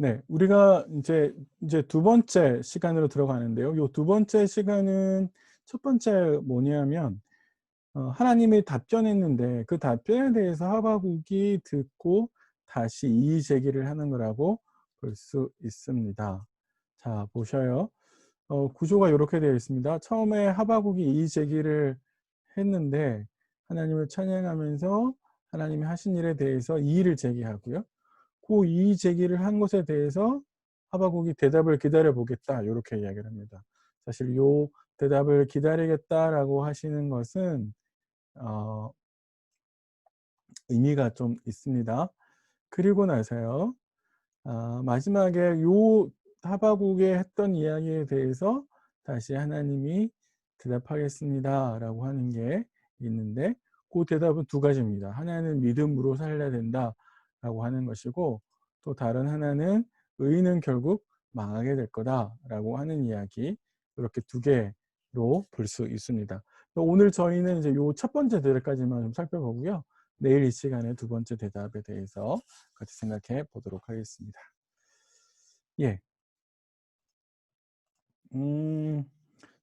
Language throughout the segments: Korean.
네, 우리가 이제 두 번째 시간으로 들어가는데요. 요 두 번째 시간은 첫 번째 뭐냐면 하나님이 답변했는데 그 답변에 대해서 하박국이 듣고 다시 이의 제기를 하는 거라고 볼 수 있습니다. 자, 보셔요. 구조가 요렇게 되어 있습니다. 처음에 하박국이 이의 제기를 했는데 하나님을 찬양하면서 하나님이 하신 일에 대해서 이의를 제기하고요. 그 이의 제기를 한 것에 대해서 하박국이 대답을 기다려 보겠다 요렇게 이야기를 합니다. 사실 요 대답을 기다리겠다라고 하시는 것은 어 의미가 좀 있습니다. 그리고 나서요. 마지막에 요 하박국의 했던 이야기에 대해서 다시 하나님이 "대답하겠습니다."라고 하는 게 있는데 그 대답은 두 가지입니다. 하나는 "믿음으로 살려야 된다."라고 하는 것이고 또 다른 하나는 "의인은 결국 망하게 될 거다."라고 하는 이야기 이렇게 두 개로 볼 수 있습니다. 오늘 저희는 이제 요 첫 번째 대답까지만 좀 살펴보고요. 내일 이 시간에 두 번째 대답에 대해서 같이 생각해 보도록 하겠습니다. 예. 음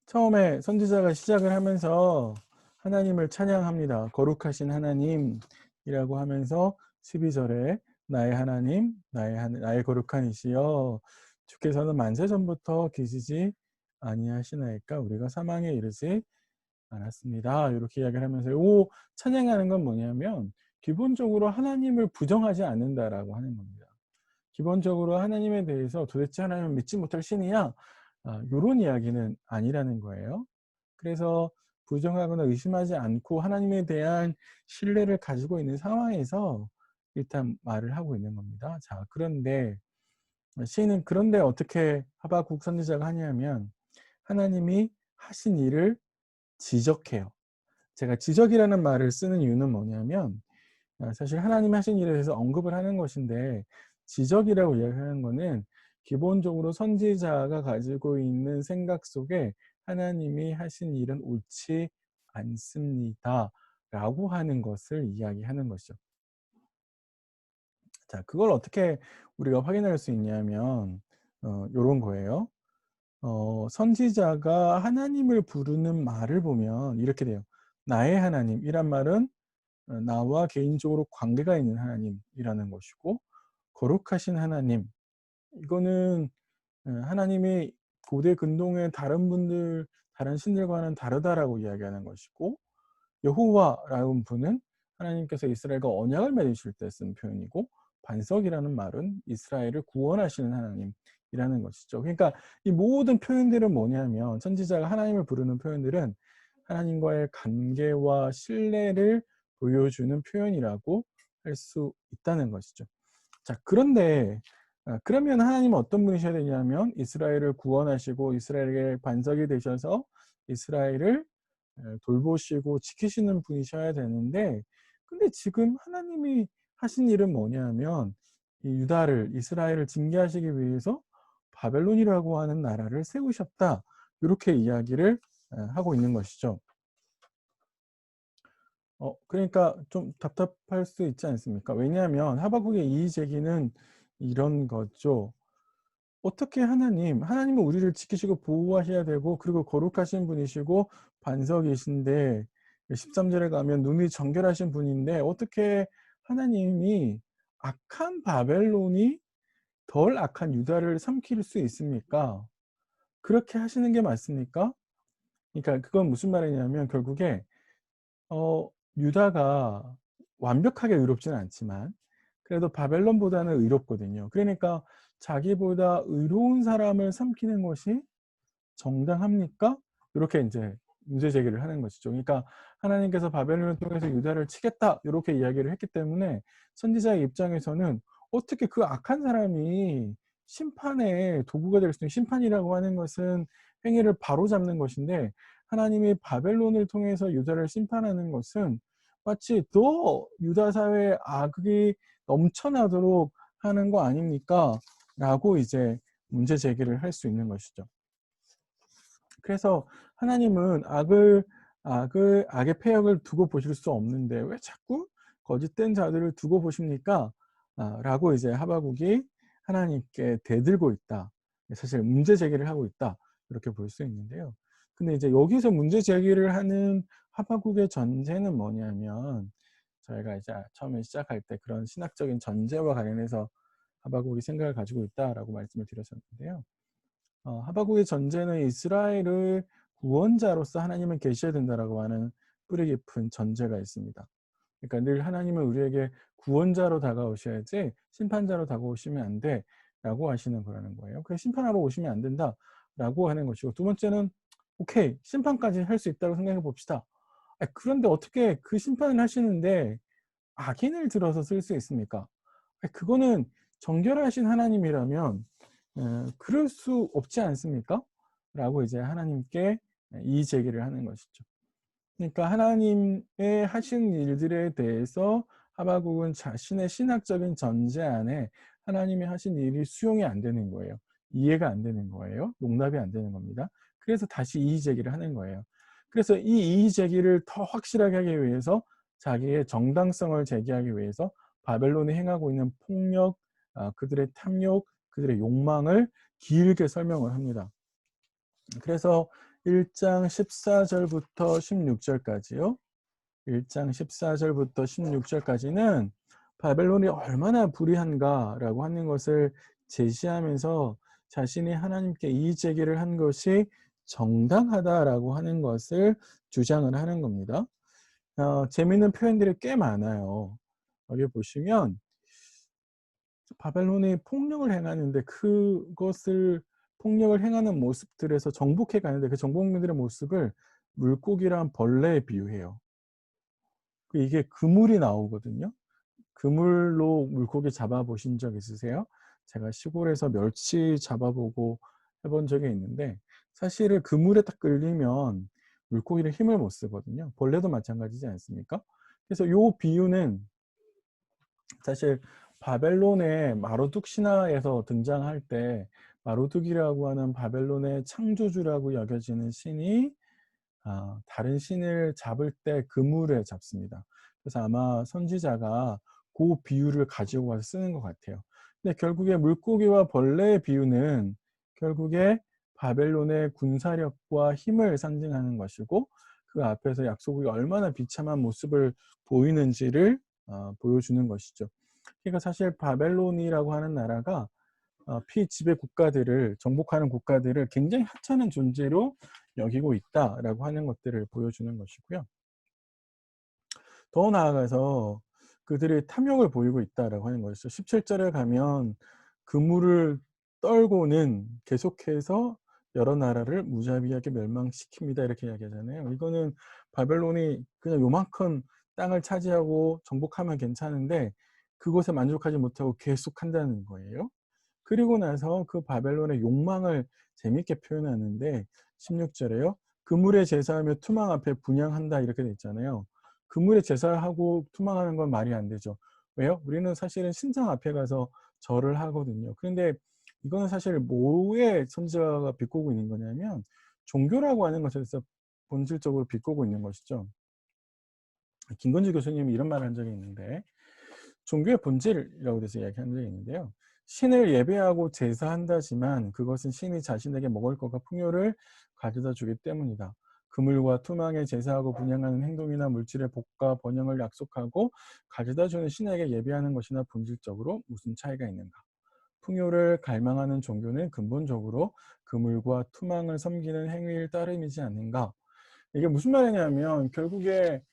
처음에 선지자가 시작을 하면서 하나님을 찬양합니다. 거룩하신 하나님이라고 하면서 12 절에 나의 하나님 나의 거룩한 이시여 주께서는 만세 전부터 계시지 아니하시나이까 우리가 사망에 이르지 않았습니다. 이렇게 이야기를 하면서 요 찬양하는 건 뭐냐면 기본적으로 하나님을 부정하지 않는다라고 하는 겁니다. 기본적으로 하나님에 대해서 '도대체 하나님은 믿지 못할 신이야?' 요런 이야기는 아니라는 거예요. 그래서 부정하거나 의심하지 않고 하나님에 대한 신뢰를 가지고 있는 상황에서 일단 말을 하고 있는 겁니다. 자, 그런데 시인은 그런데 어떻게 하박국 선지자가 하냐면 하나님이 하신 일을 지적해요. 제가 지적이라는 말을 쓰는 이유는 뭐냐면 사실 하나님이 하신 일에 대해서 언급을 하는 것인데 지적이라고 이야기하는 거는 기본적으로 선지자가 가지고 있는 생각 속에 '하나님이 하신 일은 옳지 않습니다.'라고 하는 것을 이야기하는 것이죠. 자, 그걸 어떻게 우리가 확인할 수 있냐면 요런 거예요. 선지자가 하나님을 부르는 말을 보면 이렇게 돼요. "나의 하나님"이란 말은 나와 개인적으로 관계가 있는 하나님이라는 것이고 거룩하신 하나님 이거는 하나님이 고대 근동의 다른 신들과는 다르다라고 이야기하는 것이고 여호와라는 분은 하나님께서 이스라엘과 언약을 맺으실 때 쓴 표현이고 반석이라는 말은 이스라엘을 구원하시는 하나님이라는 것이죠. 그러니까 이 모든 표현들은 뭐냐면 선지자가 하나님을 부르는 표현들은 하나님과의 관계와 신뢰를 보여주는 표현이라고 할 수 있다는 것이죠. 자, 그런데 그러면 하나님은 어떤 분이셔야 되냐면 이스라엘을 구원하시고 이스라엘의 반석이 되셔서 이스라엘을 돌보시고 지키시는 분이셔야 되는데 근데 지금 하나님이 하신 일은 뭐냐면 이 유다를 이스라엘을 징계하시기 위해서 바벨론이라고 하는 나라를 세우셨다. 이렇게 이야기를 하고 있는 것이죠. 그러니까 좀 답답할 수 있지 않습니까? 왜냐하면 하박국의 이의 제기는 이런 거죠. 어떻게 하나님은 우리를 지키시고 보호하셔야 되고 그리고 거룩하신 분이시고 반석이신데 13 절에 가면 눈이 정결하신 분인데 어떻게 하나님이 악한 바벨론이 덜 악한 유다를 삼킬 수 있습니까? 그렇게 하시는 게 맞습니까? 그러니까 그건 무슨 말이냐면 결국에 유다가 완벽하게 의롭지는 않지만 그래도 바벨론보다는 의롭거든요. 그러니까 자기보다 의로운 사람을 삼키는 것이 정당합니까? 요렇게 인제 문제 제기를 하는 것이죠. 그러니까 하나님께서 바벨론을 통해서 유다를 치겠다 요렇게 이야기를 했기 때문에 선지자의 입장에서는 어떻게 그 악한 사람이 심판의 도구가 될 수 있는 심판이라고 하는 것은 행위를 바로잡는 것인데 하나님이 바벨론을 통해서 유다를 심판하는 것은 마치 더 유다 사회에 악이 넘쳐나도록 하는 거 아닙니까?'라고 이제 문제 제기를 할 수 있는 것이죠. 그래서 하나님은 악의 패역을 두고 보실 수 없는데 왜 자꾸 거짓된 자들을 두고 보십니까? 라고 이제 하박국이 하나님께 대들고 있다. 사실 문제 제기를 하고 있다. 이렇게 볼 수 있는데요. 근데 이제 여기서 문제 제기를 하는 하박국의 전제는 뭐냐면, 저희가 이제 처음에 시작할 때 그런 신학적인 전제와 관련해서 하박국이 생각을 가지고 있다라고 말씀을 드렸었는데요. 하박국의 전제는 이스라엘의 구원자로서 하나님을 계셔야 된다라고 하는 뿌리 깊은 전제가 있습니다. 그러니까 늘 하나님은 우리에게 구원자로 다가오셔야지 심판자로 다가오시면 안 돼라고 하시는 거라는 거예요. 그래서 심판하러 오시면 안 된다라고 하는 것이고, 두 번째는 오케이, 심판까지 할 수 있다고 생각해 봅시다. 그런데 어떻게 그 심판을 하시는데 악인을 들어서 쓸 수 있습니까? 그거는 정결하신 하나님이라면 그럴 수 없지 않습니까? 라고 이제 하나님께 이의 제기를 하는 것이죠. 그러니까 하나님의 하신 일들에 대해서 하박국은 자신의 신학적인 전제 안에 하나님이 하신 일이 수용이 안 되는 거예요. 이해가 안 되는 거예요. 용납이 안 되는 겁니다. 그래서 다시 이의 제기를 하는 거예요. 그래서 이 이의 제기를 더 확실하게 하기 위해서 자기의 정당성을 제기하기 위해서 바벨론이 행하고 있는 폭력, 그들의 탐욕, 그들의 욕망을 길게 설명을 합니다. 그래서 1장 14절부터 16절까지요. 1장 14절부터 16절까지는 바벨론이 얼마나 불의한가라고 하는 것을 제시하면서 자신이 하나님께 이의 제기를 한 것이 정당하다라고 하는 것을 주장을 하는 겁니다. 재미있는 표현들이 꽤 많아요. 여기 보시면 바벨론이 폭력을 행하는데 그것을 폭력을 행하는 모습들에서 정복해 가는데 그 정복민들의 모습을 물고기랑 벌레에 비유해요. 이게 그물이 나오거든요. 그물로 물고기 잡아보신 적 있으세요? 제가 시골에서 멸치 잡아보고 해본 적이 있는데, 사실은 그물에 딱 끌리면 물고기는 힘을 못 쓰거든요. 벌레도 마찬가지지 않습니까? 그래서 요 비유는 사실 바벨론의 마루둑 신화에서 등장할 때, 마루둑이라고 하는 바벨론의 창조주라고 여겨지는 신이 다른 신을 잡을 때 그물에 잡습니다. 그래서 아마 선지자가 그 비유를 가지고 와서 쓰는 것 같아요. 근데 결국에 물고기와 벌레의 비유는 결국에 바벨론의 군사력과 힘을 상징하는 것이고, 그 앞에서 약속이 얼마나 비참한 모습을 보이는지를 보여주는 것이죠. 그러니까 사실 바벨론이라고 하는 나라가 피지배 국가들을 정복하는 국가들을 굉장히 하찮은 존재로 여기고 있다라고 하는 것들을 보여주는 것이고요. 더 나아가서 그들이 탐욕을 보이고 있다라고 하는 것이죠. 17절에 가면 그물을 떨고는 계속해서 여러 나라를 무자비하게 멸망시킵니다. 이렇게 이야기하잖아요. 이거는 바벨론이 그냥 요만큼 땅을 차지하고 정복하면 괜찮은데 그것에 만족하지 못하고 계속한다는 거예요. 그리고 나서 그 바벨론의 욕망을 재밌게 표현하는데 16절에요. 그물에 제사하며 투망 앞에 분향한다 이렇게 돼 있잖아요. 그물에 제사하고 투망하는 건 말이 안 되죠. 왜요? 우리는 사실은 신상 앞에 가서 절을 하거든요. 그런데 이거는 사실 뭐에 선지자가 비꼬고 있는 거냐면 종교라고 하는 것에서 본질적으로 비꼬고 있는 것이죠. 김건지 교수님이 이런 말을 한 적이 있는데, 종교의 본질이라고 해서 이야기한 적이 있는데요. 신을 예배하고 제사한다지만 그것은 신이 자신에게 먹을 것과 풍요를 가져다 주기 때문이다. 그물과 투망에 제사하고 분향하는 행동이나 물질의 복과 번영을 약속하고 가져다 주는 신에게 예배하는 것이나 본질적으로 무슨 차이가 있는가? 풍요를 갈망하는 종교는 근본적으로 그물과 투망을 섬기는 행위일 따름이지 않는가? 이게 무슨 말이냐면 결국에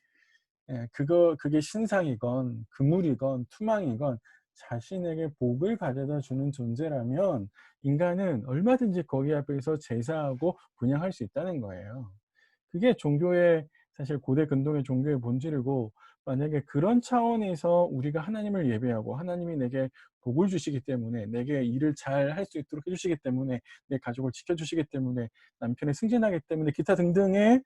그게 신상이건 그물이건 투망이건 자신에게 복을 가져다 주는 존재라면 인간은 얼마든지 거기 앞에서 제사하고 분향할 수 있다는 거예요. 그게 종교의 사실 고대 근동의 종교의 본질이고, 만약에 그런 차원에서 우리가 하나님을 예배하고 하나님이 내게 복을 주시기 때문에 내게 일을 잘 할 수 있도록 해 주시기 때문에 내 가족을 지켜 주시기 때문에 남편이 승진하기 때문에 기타 등등의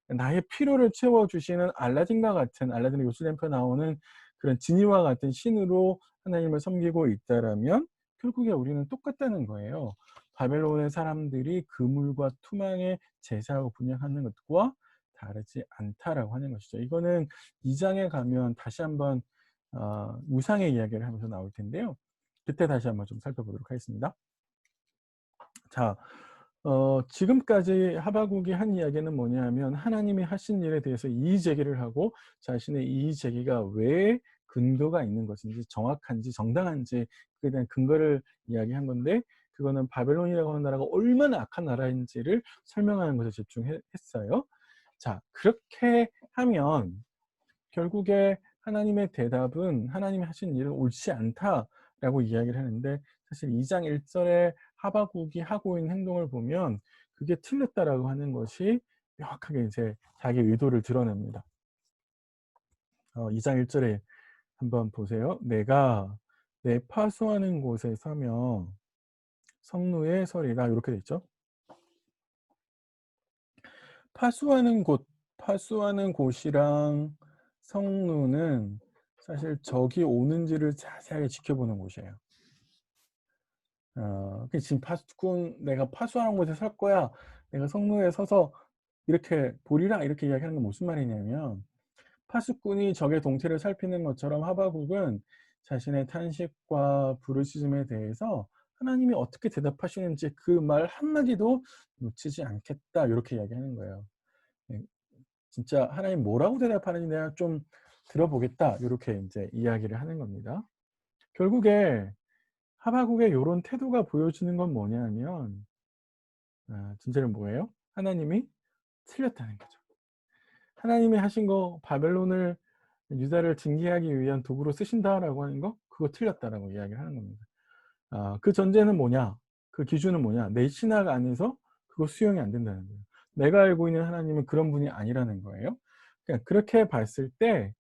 나의 필요를 채워주시는 알라딘과 같은, 알라딘의 요술램프에 나오는 그런 지니와 같은 신으로 하나님을 섬기고 있다라면 결국에 우리는 똑같다는 거예요. 바벨론의 사람들이 그물과 투망에 제사하고 분향하는 것과 다르지 않다라고 하는 것이죠. 이거는 2장에 가면 다시 한번 우상의 이야기를 하면서 나올 텐데요. 그때 다시 한번 좀 살펴보도록 하겠습니다. 자, 지금까지 하박국이 한 이야기는 뭐냐면 하나님이 하신 일에 대해서 이의 제기를 하고 자신의 이의 제기가 왜 근거가 있는 것인지 정확한지 정당한지 그에 대한 근거를 이야기한 건데 그거는 바벨론이라고 하는 나라가 얼마나 악한 나라인지를 설명하는 것에 집중했어요. 자, 그렇게 하면 결국에 하나님의 대답은 하나님이 하신 일은 옳지 않다라고 이야기를 하는데 사실 2장 1절에 하박국이 하고 있는 행동을 보면 그게 틀렸다라고 하는 것이 명확하게 이제 자기 의도를 드러냅니다. 2장 1절에 한번 보세요. 내가 내 파수하는 곳에 서며 성루에 서리라 이렇게 돼 있죠. 파수하는 곳, 파수하는 곳이랑 성루는 사실 적이 오는지를 자세하게 지켜보는 곳이에요. 지금 내가 파수하는 곳에 설 거야. 내가 성루에 서서 이렇게 보리라 이렇게 이야기하는 건 무슨 말이냐면 파수꾼이 적의 동태를 살피는 것처럼 하박국은 자신의 탄식과 부르짖음에 대해서 하나님이 어떻게 대답하시는지 그 말 한마디도 놓치지 않겠다 이렇게 이야기하는 거예요. 네, 진짜 하나님 뭐라고 대답하는지 내가 좀 들어보겠다 이렇게 이제 이야기를 하는 겁니다. 결국에 하박국의 요런 태도가 보여주는 건 뭐냐면 진짜는 뭐예요? 하나님이 틀렸다는 거죠. 하나님이 하신 거 바벨론을 유다를 징계하기 위한 도구로 쓰신다라고 하는 거 그거 틀렸다라고 이야기를 하는 겁니다. 그 전제는 뭐냐? 그 기준은 뭐냐? 내 신학 안에서 그거 수용이 안 된다는 거예요. 내가 알고 있는 하나님은 그런 분이 아니라는 거예요. 그러니까 그렇게 봤을 때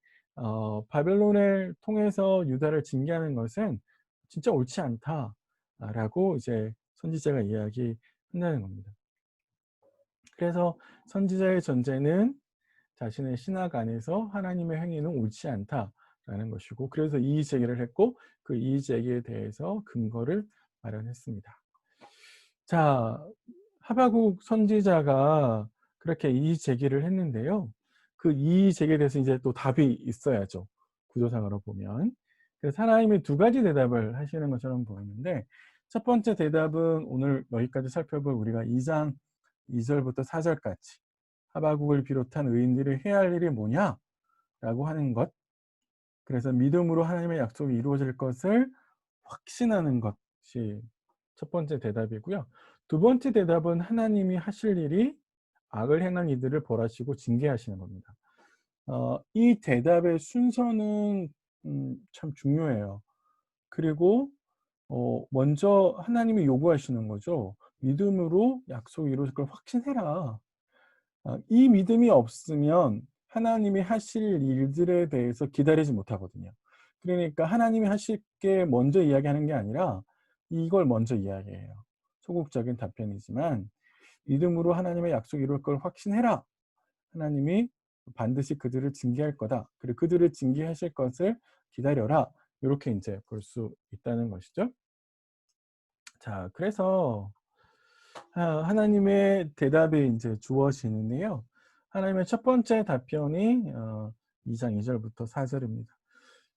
바벨론을 통해서 유다를 징계하는 것은 진짜 옳지 않다라고 이제 선지자가 이야기한다는 겁니다. 그래서 선지자의 전제는 자신의 신학 안에서 하나님의 행위는 옳지 않다라는 것이고 그래서 이의 제기를 했고 그 이의 제기에 대해서 근거를 마련했습니다. 자, 하박국 선지자가 그렇게 이의 제기를 했는데요. 그 이의 제기에 대해서 이제 또 답이 있어야죠. 구조상으로 보면. 그래서 하나님이 두 가지 대답을 하시는 것처럼 보이는데 첫 번째 대답은 오늘 여기까지 살펴볼 우리가 2장 2절부터 4절까지 하박국을 비롯한 의인들이 해야 할 일이 뭐냐라고 하는 것. 그래서 믿음으로 하나님의 약속이 이루어질 것을 확신하는 것이 첫 번째 대답이고요. 두 번째 대답은 하나님이 하실 일이 악을 행한 이들을 벌하시고 징계하시는 겁니다. 이 대답의 순서는 참 중요해요. 그리고 먼저 하나님이 요구하시는 거죠. 믿음으로 약속이 이루어질 걸 확신해라. 이 믿음이 없으면 하나님이 하실 일들에 대해서 기다리지 못하거든요. 그러니까 하나님이 하실 게 먼저 이야기하는 게 아니라 이걸 먼저 이야기해요. 소극적인 답변이지만 믿음으로 하나님의 약속 이룰 걸 확신해라. 하나님이 반드시 그들을 징계할 거다. 그리고 그들을 징계하실 것을 기다려라. 이렇게 이제 볼 수 있다는 것이죠. 자, 그래서 하나님의 대답이 이제 주어지는데요. 하나님의 첫 번째 답변이 2장 2절부터 4절입니다.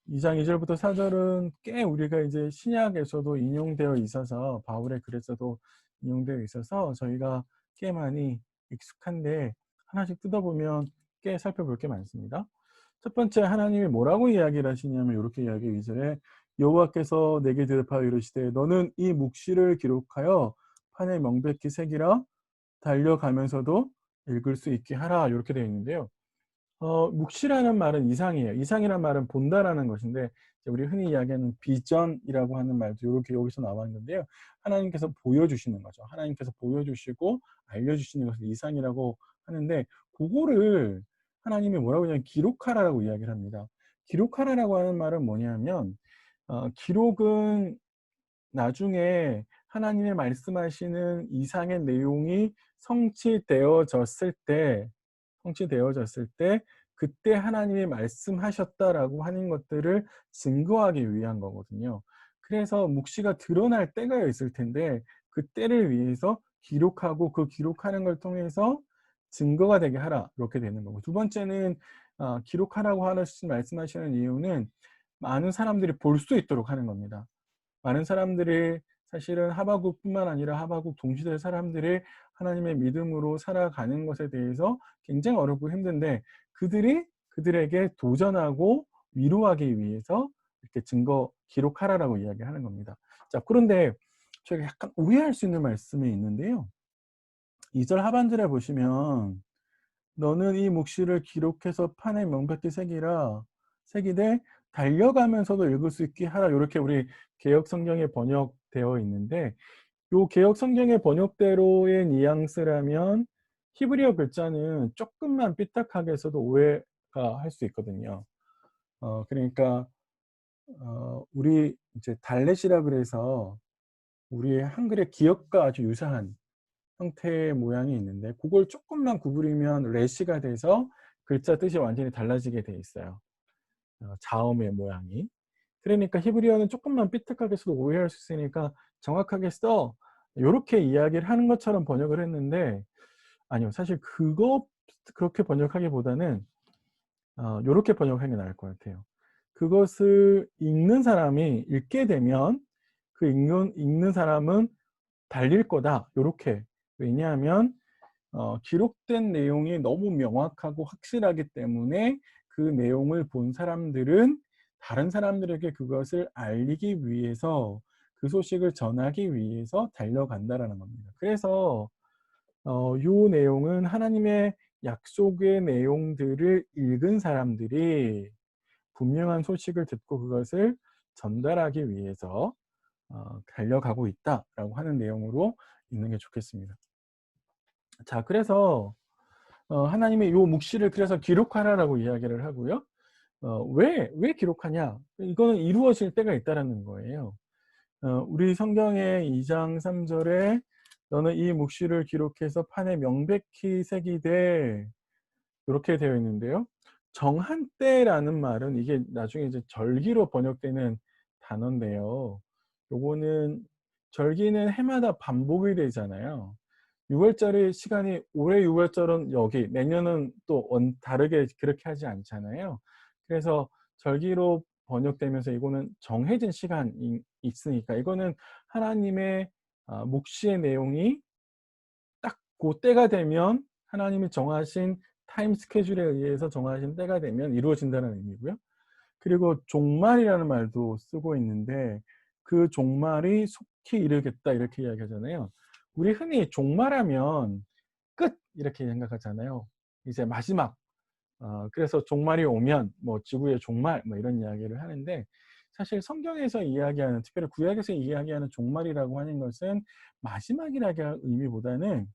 2장 2절부터 4절은 꽤 우리가 이제 신약에서도 인용되어 있어서 바울의 글에서도 인용되어 있어서 저희가 꽤 많이 익숙한데 하나씩 뜯어보면 꽤 살펴볼 게 많습니다. 첫 번째 하나님이 뭐라고 이야기를 하시냐면 이렇게 이야기 2절에 여호와께서 내게 대답하여 이르시되 너는 이 묵시를 기록하여 판에 명백히 새기라 달려가면서도 읽을 수 있게 하라 이렇게 되어 있는데요. 묵시라는 말은 이상이에요. 이상이라는 말은 본다라는 것인데 우리 흔히 이야기하는 비전이라고 하는 말도 이렇게 여기서 나와 있는데요. 하나님께서 보여주시는 거죠. 하나님께서 보여주시고 알려주시는 것을 이상이라고 하는데 그거를 하나님이 뭐라고 하냐면 기록하라라고 이야기를 합니다. 기록하라라고 하는 말은 뭐냐면 기록은 나중에 하나님의 말씀하시는 이상의 내용이 성취되어졌을 때 그때 하나님이 말씀하셨다라고 하는 것들을 증거하기 위한 거거든요. 그래서 묵시가 드러날 때가 있을 텐데 그 때를 위해서 기록하고 그 기록하는 걸 통해서 증거가 되게 하라 이렇게 되는 거고 두 번째는 기록하라고 말씀하시는 이유는 많은 사람들이 볼 수 있도록 하는 겁니다. 많은 사람들이 사실은 하박국뿐만 아니라 하박국 동시대 사람들이 하나님의 믿음으로 살아가는 것에 대해서 굉장히 어렵고 힘든데 그들이 그들에게 도전하고 위로하기 위해서 이렇게 증거 기록하라라고 이야기하는 겁니다. 자, 그런데 저희가 약간 오해할 수 있는 말씀이 있는데요. 2절 하반절에 보시면 너는 이 묵시를 기록해서 판에 명백히 새기되 달려가면서도 읽을 수 있게 하라. 요렇게 우리 개역 성경에 번역되어 있는데 요 개역 성경의 번역대로의 뉘앙스라면 히브리어 글자는 쪼끔만 삐딱하게 써도 오해가 할 수 있거든요. 그러니까 우리 이제 달렛이라 그래서 우리의 한글의 기역과 아주 유사한 형태의 모양이 있는데 고걸 쪼끔만 구부리면 레시가 돼서 글자 뜻이 완전히 달라지게 돼 있어요. 자음의 모양이. 그러니까 히브리어는 쪼끔만 삐딱하게 써도 오해할 수 있으니까 "정확하게 써." 요렇게 이야기를 하는 것처럼 번역을 했는데 아니요. 사실 그렇게 번역하기보다는 요렇게 번역하는 게 나을 것 같아요. 그것을 읽는 사람이 읽게 되면 그 읽는 사람은 달릴 거다. 요렇게. 왜냐하면 기록된 내용이 너무 명확하고 확실하기 때문에 그 내용을 본 사람들은 다른 사람들에게 그것을 알리기 위해서 그 소식을 전하기 위해서 달려간다라는 겁니다. 그래서 요 내용은 하나님의 약속의 내용들을 읽은 사람들이 분명한 소식을 듣고 그것을 전달하기 위해서 달려가고 있다라고 하는 내용으로 읽는 게 좋겠습니다. 자, 그래서 하나님의 요 묵시를 그래서 기록하라라고 이야기를 하고요. 왜 기록하냐? 이거는 이루어질 때가 있다라는 거예요. 우리 성경의 2장 3 절에 "너는 이 묵시를 기록해서 판에 명백히 새기되" 요렇게 되어 있는데요. 정한 때라는 말은 이게 나중에 이제 절기로 번역되는 단어인데요. 요거는 절기는 해마다 반복이 되잖아요. 6 월절의 시간이 올해 6 월절은 여기 내년은 또 다르게 그렇게 하지 않잖아요. 그래서 절기로 번역되면서 이거는 정해진 시간이 있으니까 이거는 하나님의 묵시의 내용이 딱 고 때가 되면 하나님이 정하신 타임 스케줄에 의해서 정하신 때가 되면 이루어진다는 의미고요. 그리고 종말이라는 말도 쓰고 있는데 그 종말이 속히 이르겠다 이렇게 이야기하잖아요. 우리 흔히 종말하면 끝 이렇게 생각하잖아요. 이제 마지막. 그래서 종말이 오면 뭐 지구의 종말 뭐 이런 이야기를 하는데 사실 성경에서 이야기하는 특별히 구약에서 이야기하는 종말이라고 하는 것은 마지막이라는 의미보다는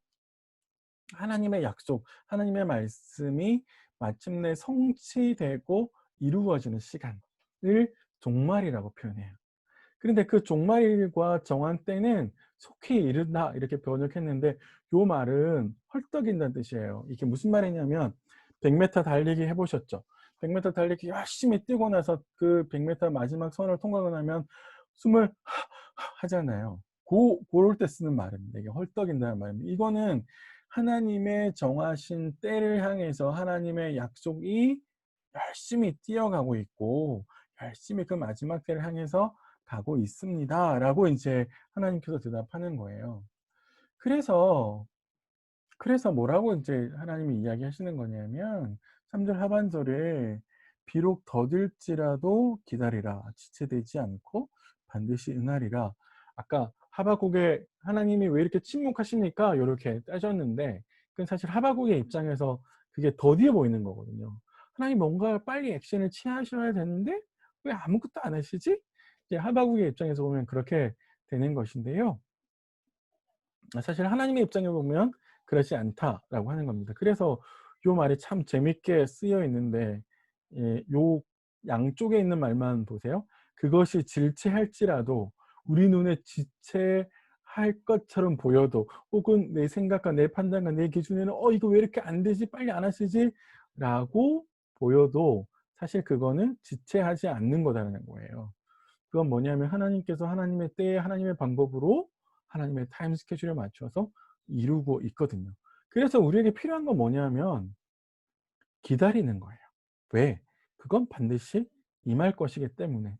하나님의 약속, 하나님의 말씀이 마침내 성취되고 이루어지는 시간을 종말이라고 표현해요. 그런데 그 종말일과 정한 때는 속히 이른다 이렇게 번역했는데 요 말은 헐떡인다는 뜻이에요. 이게 무슨 말이냐면 100m 달리기 해 보셨죠? 100m 달리기 열심히 뛰고 나서 그 100m 마지막 선을 통과하고 나면 숨을 하잖아요. 고럴 때 쓰는 말입니다. 이게 헐떡인다는 말입니다. 이거는 하나님의 정하신 때를 향해서 하나님의 약속이 열심히 뛰어가고 있고 열심히 그 마지막 때를 향해서 가고 있습니다라고 인제 하나님께서 대답하는 거예요. 그래서 뭐라고 인제 하나님이 이야기하시는 거냐면 3절 하반절에 "비록 더딜지라도 기다리라. 지체되지 않고 반드시 응하리라." 아까 하박국에 하나님이 "왜 이렇게 침묵하십니까?" 요렇게 따졌는데 그건 사실 하박국의 입장에서 그게 더디어 보이는 거거든요. 하나님 뭔가 빨리 액션을 취하셔야 되는데 왜 아무것도 안 하시지? 이제 하박국의 입장에서 보면 그렇게 되는 것인데요. 사실 하나님의 입장에 보면 그렇지 않다라고 하는 겁니다. 그래서 요 말이 참 재밌게 쓰여 있는데 요 양쪽에 있는 말만 보세요. "그것이 질체할지라도 우리 눈에 지체할 것처럼 보여도 혹은 내 생각과 내 판단과 내 기준에는 '이거 왜 이렇게 안 되지? 빨리 안 하시지?'라고 보여도 사실 그거는 지체하지 않는 거다라는 거예요. 그건 뭐냐면 하나님께서 하나님의 때에 하나님의 방법으로 하나님의 타임 스케줄에 맞춰서 이루고 있거든요. 그래서 우리에게 필요한 건 뭐냐면 기다리는 거예요. 왜? 그건 반드시 임할 것이기 때문에.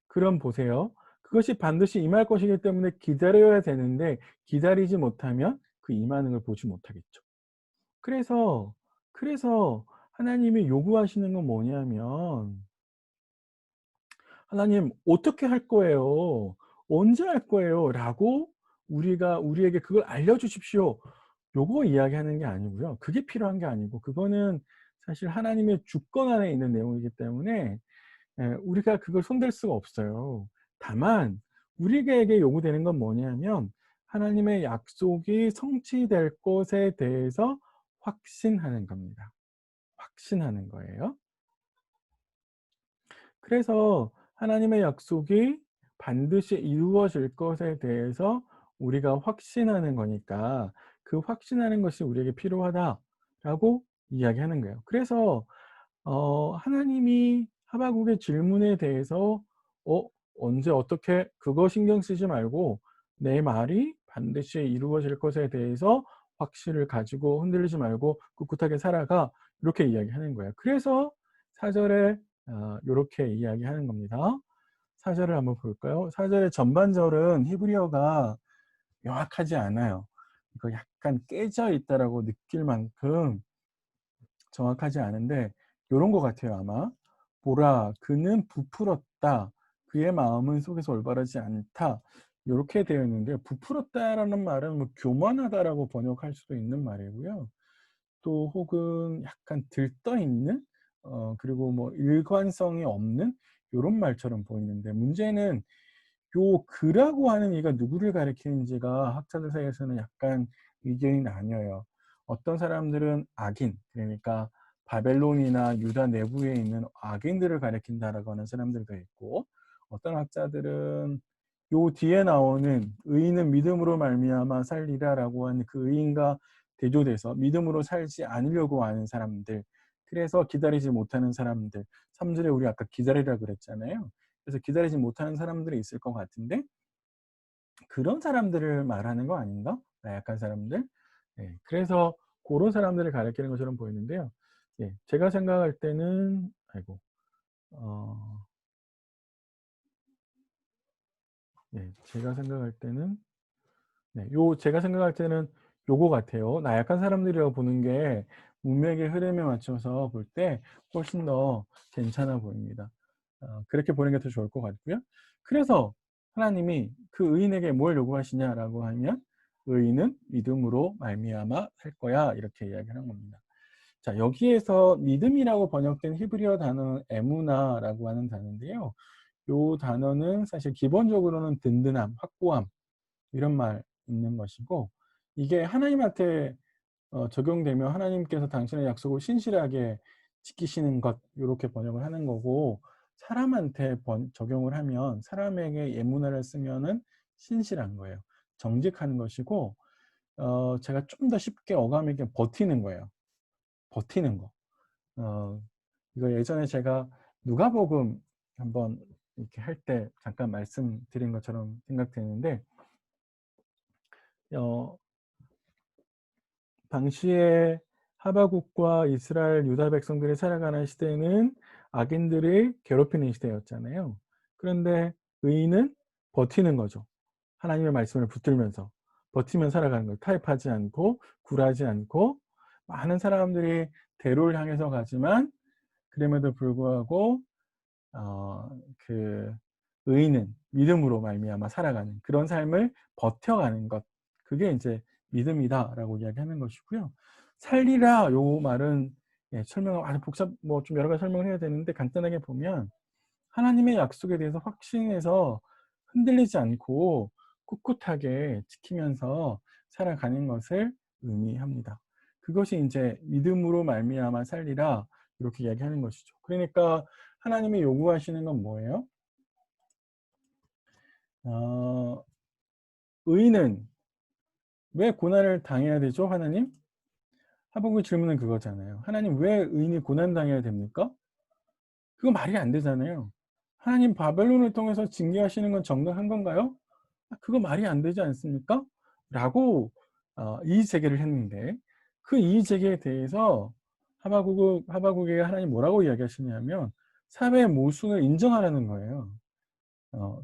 그럼 보세요. 그것이 반드시 임할 것이기 때문에 기다려야 되는데 기다리지 못하면 그 임하는 걸 보지 못하겠죠. 그래서 하나님이 요구하시는 건 뭐냐면 "하나님 어떻게 할 거예요? 언제 할 거예요?" 라고 우리에게 "그걸 알려 주십시오." 요거 이야기하는 게 아니고요. 그게 필요한 게 아니고 그거는 사실 하나님의 주권 안에 있는 내용이기 때문에 우리가 그걸 손댈 수가 없어요. 다만 우리에게 요구되는 건 뭐냐면 하나님의 약속이 성취될 것에 대해서 확신하는 겁니다. 확신하는 거예요. 그래서 하나님의 약속이 반드시 이루어질 것에 대해서 우리가 확신하는 거니까 그 확신하는 것이 우리에게 필요하다라고 이야기하는 거예요. 그래서 하나님이 하박국의 질문에 대해서 어 언제 어떻게 그거 신경 쓰지 말고 내 말이 반드시 이루어질 것에 대해서 확신을 가지고 흔들리지 말고 꿋꿋하게 살아가 이렇게 이야기하는 거예요. 그래서 4 절에 요렇게 이야기하는 겁니다. 4 절을 한번 볼까요? 4 절의 전반절은 히브리어가 명확하지 않아요. 이거 약간 깨져 있다라고 느낄 만큼 정확하지 않은데 요런 것 같아요 아마. "보라 그는 부풀었다. 그의 마음은 속에서 올바르지 않다." 요렇게 되어 있는데 부풀었다라는 말은 뭐 교만하다라고 번역할 수도 있는 말이고요. 또 혹은 약간 들떠 있는 그리고 뭐 일관성이 없는 요런 말처럼 보이는데 문제는 요 그라고 하는 이가 누구를 가리키는지가 학자들 사이에서는 약간 의견이 나뉘어요. 어떤 사람들은 악인 그러니까 바벨론이나 유다 내부에 있는 악인들을 가리킨다라고 하는 사람들도 있고 어떤 학자들은 요 뒤에 나오는 "의인은 믿음으로 말미암아 살리라"라고 하는 그 의인과 대조돼서 믿음으로 살지 않으려고 하는 사람들 그래서 기다리지 못하는 사람들 3 절에 우리 아까 기다리라 그랬잖아요. 그래서 기다리지 못하는 사람들이 있을 것 같은데 그런 사람들을 말하는 거 아닌가? 나약한 사람들? 예. 그래서 고런 사람들을 가리키는 것처럼 보이는데요. 예. 제가 생각할 때는 아이고 어 제가 생각할 때는 제가 생각할 때는 요거 같아요. 나약한 사람들이라고 보는 게 문맥의 흐름에 맞춰서 볼 때 훨씬 더 괜찮아 보입니다. 그렇게 보는 게 더 좋을 것 같고요. 그래서 하나님이 그 의인에게 뭘 요구하시냐라고 하면 "의인은 믿음으로 말미암아 살 거야." 이렇게 이야기하는 겁니다. 자 여기에서 믿음이라고 번역된 히브리어 단어는 에무나라고 하는 단어인데요. 요 단어는 사실 기본적으로는 든든함, 확고함 이런 말 있는 것이고 이게 하나님한테 적용되면 하나님께서 당신의 약속을 신실하게 지키시는 것 요렇게 번역을 하는 거고 사람한테 적용을 하면 사람에게 예문어를 쓰면은 신실한 거예요. 정직한 것이고 제가 좀 더 쉽게 어감 있게 버티는 거예요. 버티는 거. 어 이거 예전에 제가 누가복음 한번 이렇게 할 때 잠깐 말씀드린 것처럼 생각되는데 어 당시에 하박국과 이스라엘 유다 백성들이 살아가는 시대는 악인들이 괴롭히는 시대였잖아요. 그런데 의인은 버티는 거죠. 하나님의 말씀을 붙들면서 버티며 살아가는 거예요. 타협하지 않고 굴하지 않고 많은 사람들이 대로를 향해서 가지만 그럼에도 불구하고 어 그 의인은 믿음으로 말미암아 살아가는 그런 삶을 버텨가는 것. 그게 인제 "믿음이다."라고 이야기하는 것이고요. "살리라." 요 말은 설명을 아주 뭐 좀 여러 가지 설명을 해야 되는데 간단하게 보면 하나님의 약속에 대해서 확신해서 흔들리지 않고 꿋꿋하게 지키면서 살아가는 것을 의미합니다. 그것이 인제 "믿음으로 말미암아 살리라." 이렇게 이야기하는 것이죠. 그러니까 하나님이 요구하시는 건 뭐예요? 어 의인은 왜 고난을 당해야 되죠, 하나님? 하박국의 질문은 그거잖아요. 하나님 왜 의인이 고난 당해야 됩니까? 그거 말이 안 되잖아요. 하나님 바벨론을 통해서 징계하시는 건 정당한 건가요? 그거 말이 안 되지 않습니까? 라고 이의 제기를 했는데 그 이의 제기에 대해서 하박국에게 하나님 뭐라고 이야기하시냐면 사회의 모순을 인정하라는 거예요.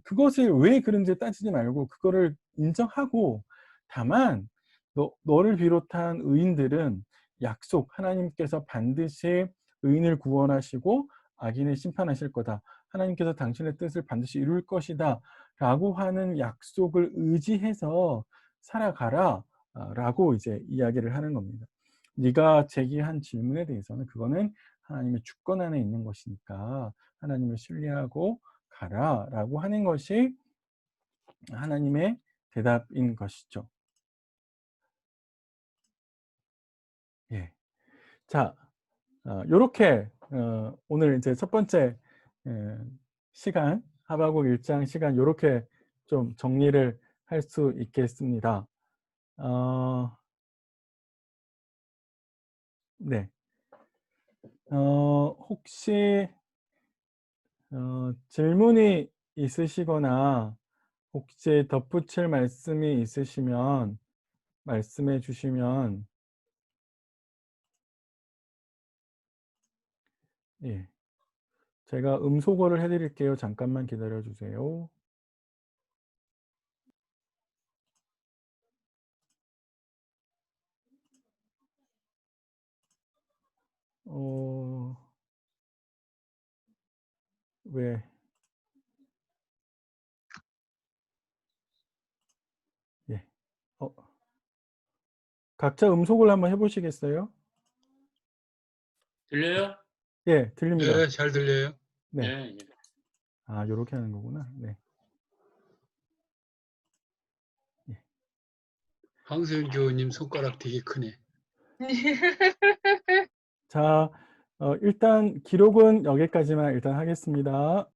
그것을 왜 그런지 따지지 말고 그거를 인정하고, 다만 너를 비롯한 의인들은 약속, 하나님께서 반드시 의인을 구원하시고 악인을 심판하실 거다. 하나님께서 당신의 뜻을 반드시 이룰 것이다. 라고 하는 약속을 의지해서 살아가라. 라고 이제 이야기를 하는 겁니다. 네가 제기한 질문에 대해서는 그거는 하나님의 주권 안에 있는 것이니까 하나님을 신뢰하고 가라. 라고 하는 것이 하나님의 대답인 것이죠. 예. 자, 요렇게 오늘 이제 첫 번째 시간, 하박국 1장 시간 요렇게 좀 정리를 할 수 있겠습니다. 네. 혹시 질문이 있으시거나 혹시 덧붙일 말씀이 있으시면 말씀해 주시면, 예, 제가 음소거를 해 드릴게요. 잠깐만 기다려 주세요. 어 왜, 예. 어 각자 음속을 한번 해 보시겠어요? 들려요? 예, 들립니다. 네, 잘 들려요. 네. 예, 예. 요렇게 하는 거구나. 네. 예. 황소연 교우님 손가락 되게 크네. 자, 일단 기록은 여기까지만 일단 하겠습니다.